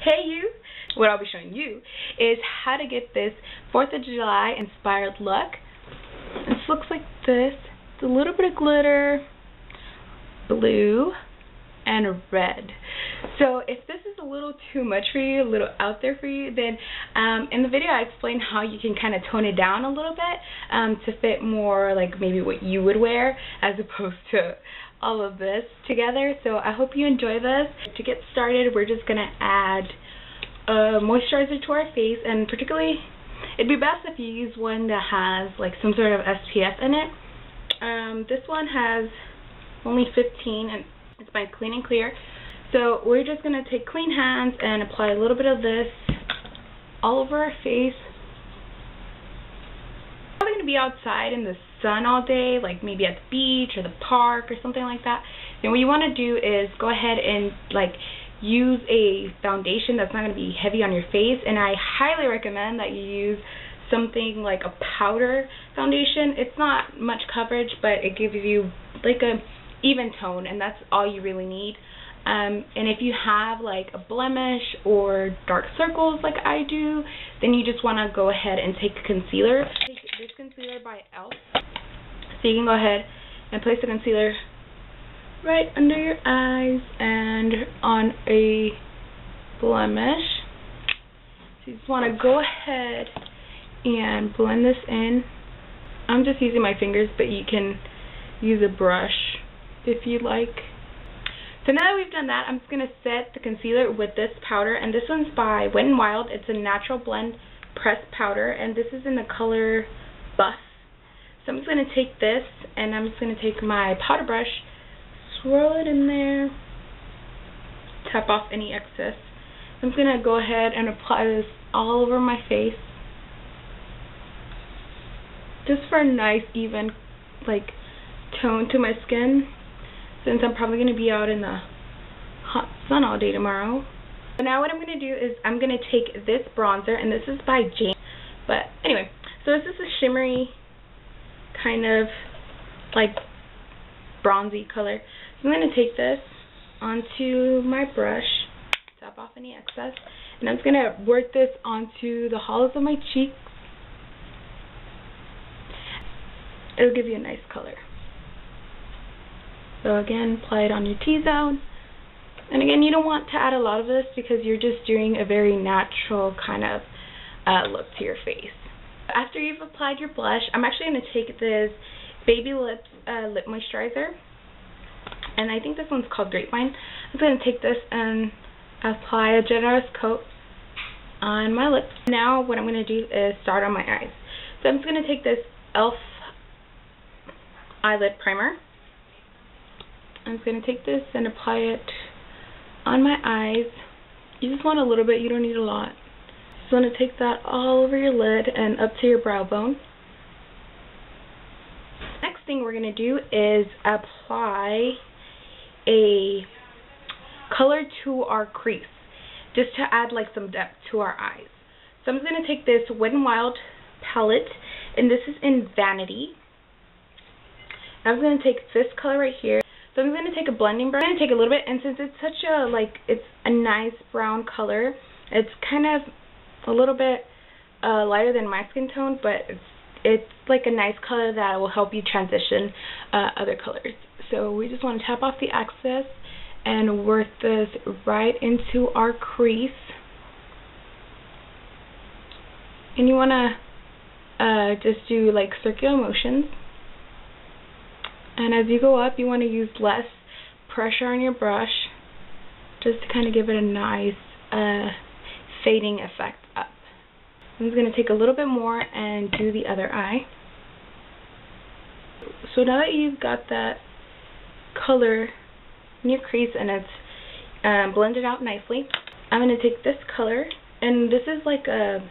Hey you! What I'll be showing you is how to get this 4th of July inspired look. This looks like this. It's a little bit of glitter, blue, and red. So if this is a little too much for you, a little out there for you, then in the video I explained how you can kind of tone it down a little bit to fit more like maybe what you would wear as opposed to all of this together. So I hope you enjoy this. To get started, we're just going to add moisturizer to our face, and particularly it'd be best if you use one that has like some sort of SPF in it. This one has only 15 and it's by Clean and Clear. So we're just going to take clean hands and apply a little bit of this all over our face. We're probably going to be outside in the sun all day, like maybe at the beach or the park or something like that. Then what you want to do is go ahead and like use a foundation that's not going to be heavy on your face, and I highly recommend that you use something like a powder foundation. It's not much coverage, but it gives you like a even tone, and that's all you really need. And if you have like a blemish or dark circles like I do, then you just want to go ahead and take a concealer. Take this concealer by e.l.f. So you can go ahead and place the concealer right under your eyes and on a blemish. So you just want to go ahead and blend this in. I'm just using my fingers, but you can use a brush if you like. So now that we've done that, I'm just going to set the concealer with this powder, and this one's by Wet n Wild. It's a natural blend pressed powder, and this is in the color Buff. So I'm just going to take this, and I'm just going to take my powder brush, swirl it in there, tap off any excess. I'm just going to go ahead and apply this all over my face, just for a nice even like tone to my skin, since I'm probably going to be out in the hot sun all day tomorrow. So now what I'm going to do is I'm going to take this bronzer, and this is by Jane. But anyway, so this is a shimmery kind of like bronzy color. So I'm going to take this onto my brush, tap off any excess, and I'm just going to work this onto the hollows of my cheeks. It'll give you a nice color. So again, apply it on your T-zone. And again, you don't want to add a lot of this because you're just doing a very natural kind of look to your face. After you've applied your blush, I'm actually going to take this Baby Lips lip moisturizer, and I think this one's called Grapevine. I'm going to take this and apply a generous coat on my lips. Now what I'm going to do is start on my eyes. So I'm just going to take this e.l.f. eyelid primer. I'm just going to take this and apply it on my eyes. You just want a little bit, you don't need a lot. Just want to take that all over your lid and up to your brow bone. Next thing we're going to do is apply a color to our crease, just to add like some depth to our eyes. So I'm just going to take this Wet n Wild palette, and this is in Vanity. I'm going to take this color right here. So I'm going to take a blending brush. I'm going to take a little bit, and since it's such a it's a nice brown color, it's kind of a little bit lighter than my skin tone, but it's like a nice color that will help you transition other colors. So we just want to tap off the excess and work this right into our crease. And you want to just do like circular motions. And as you go up, you want to use less pressure on your brush, just to kind of give it a nice fading effect up. I'm just going to take a little bit more and do the other eye. So now that you've got that color in your crease and it's blended out nicely, I'm going to take this color, and this is like a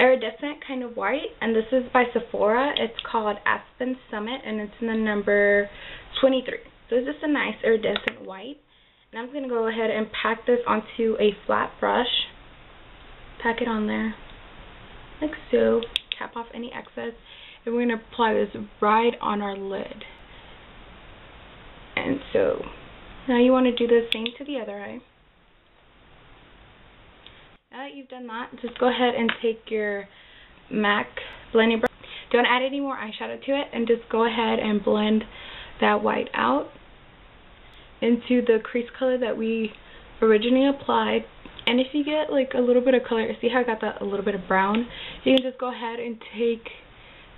iridescent kind of white, and this is by Sephora. It's called Aspen Summit, and it's in the number 23. So it's just a nice iridescent white, and I'm just going to go ahead and pack this onto a flat brush. Pack it on there like so, tap off any excess, and we're going to apply this right on our lid. And so now you want to do the same to the other eye. that you've done that, just go ahead and take your MAC blending brush. Don't add any more eyeshadow to it, and just go ahead and blend that white out into the crease color that we originally applied. And if you get like a little bit of color, see how I got that a little bit of brown? You can just go ahead and take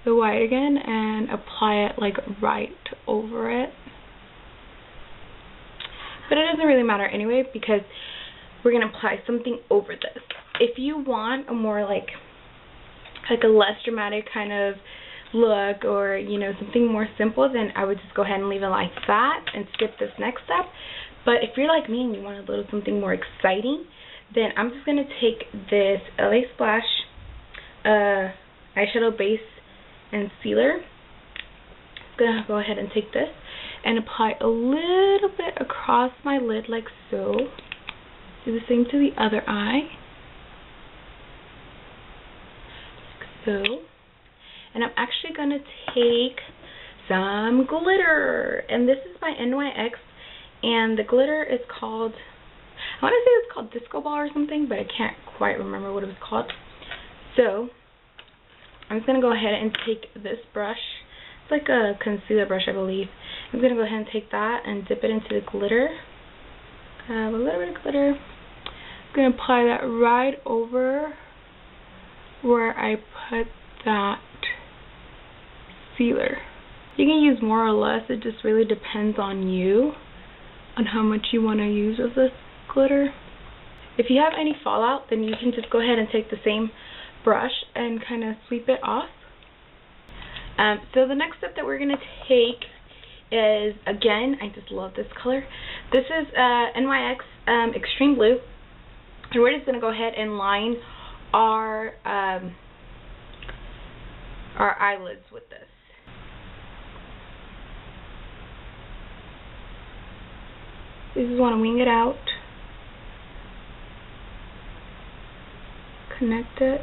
the white again and apply it like right over it. But it doesn't really matter anyway, because we're going to apply something over this. If you want a more like a less dramatic kind of look, or you know, something more simple, then I would just go ahead and leave it like that and skip this next step. But if you're like me and you want a little something more exciting, then I'm just going to take this LA Splash eyeshadow base and sealer. I'm going to go ahead and take this and apply a little bit across my lid like so. Do the same to the other eye. Like so. And I'm actually going to take some glitter. And this is by NYX. And the glitter is called, I want to say it's called Disco Ball or something, but I can't quite remember what it was called. So, I'm just going to go ahead and take this brush. It's like a concealer brush, I believe. I'm going to go ahead and take that and dip it into the glitter. I have a little bit of glitter. I'm going to apply that right over where I put that sealer. You can use more or less, it just really depends on you, on how much you want to use of this glitter. If you have any fallout, then you can just go ahead and take the same brush and kind of sweep it off. So the next step that we're going to take is, again, I just love this color. This is NYX Extreme Blue. And we're just going to go ahead and line our eyelids with this. You just want to wing it out. Connect it.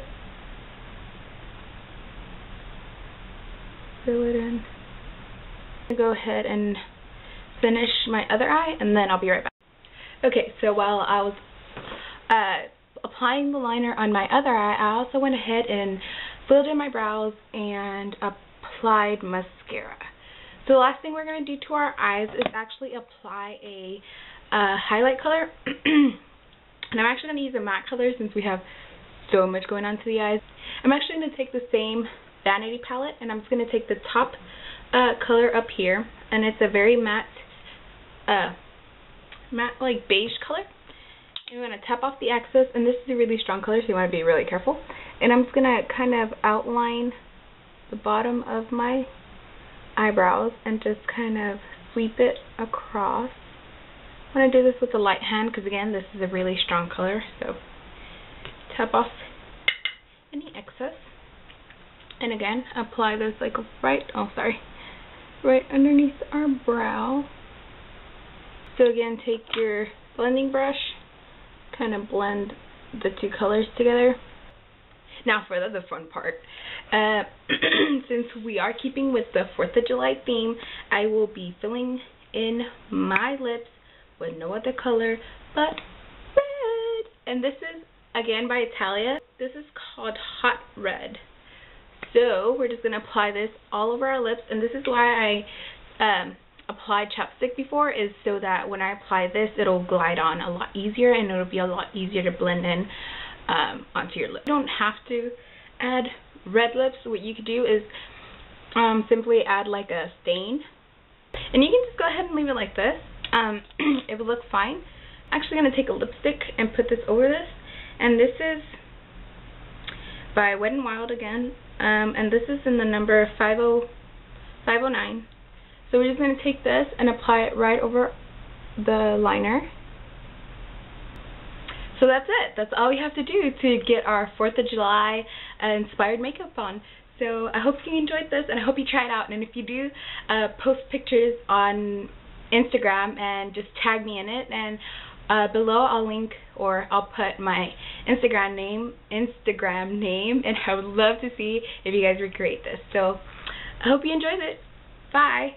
Fill it in. I'm going to go ahead and finish my other eye, and then I'll be right back. Okay, so while I was applying the liner on my other eye, I also went ahead and filled in my brows and applied mascara. So the last thing we're going to do to our eyes is actually apply a highlight color. And I'm actually going to use a matte color since we have so much going on to the eyes. I'm actually going to take the same Vanity palette, and I'm just going to take the top color up here, and it's a very matte like beige color. I'm going to tap off the excess, and this is a really strong color, so you want to be really careful. And I'm just going to kind of outline the bottom of my eyebrows and just kind of sweep it across. I want to do this with a light hand because, again, this is a really strong color. So tap off any excess. And again, apply this like right underneath our brow. So again, take your blending brush, kind of blend the two colors together. Now for the fun part. Since we are keeping with the 4th of July theme, I will be filling in my lips with no other color but red. And this is, again, by Italia. This is called Hot Red. So we're just going to apply this all over our lips, and this is why I applied chapstick before, is so that when I apply this, it'll glide on a lot easier, and it'll be a lot easier to blend in onto your lips. You don't have to add red lips. What you could do is simply add like a stain, and you can just go ahead and leave it like this. It will look fine. I'm actually going to take a lipstick and put this over this, and this is by Wet n Wild again, and this is in the number 509. So we're just going to take this and apply it right over the liner. So that's it. That's all we have to do to get our 4th of July inspired makeup on. So I hope you enjoyed this, and I hope you try it out. And if you do, post pictures on Instagram and just tag me in it. And below I'll link, or I'll put my Instagram name, and I would love to see if you guys recreate this. So I hope you enjoyed it. Bye.